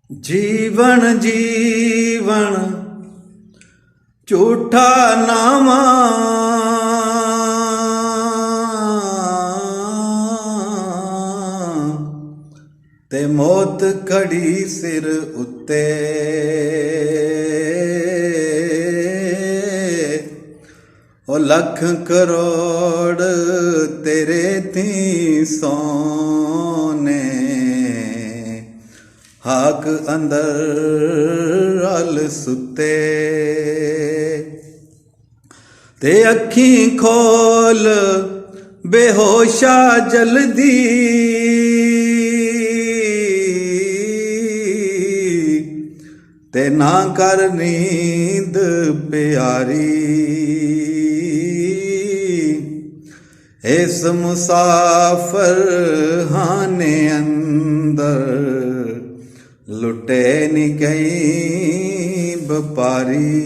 जीवन जीवन झूठा नामा ते मौत खड़ी सिर उत्ते ओ लख करोड़ तेरे थी सोने हाक अंदर अल सुते ते अखी खोल बेहोशा जल्दी ते ना कर नींद प्यारी इस मुसाफर हाने अंदर लुटे नी गई बपारी।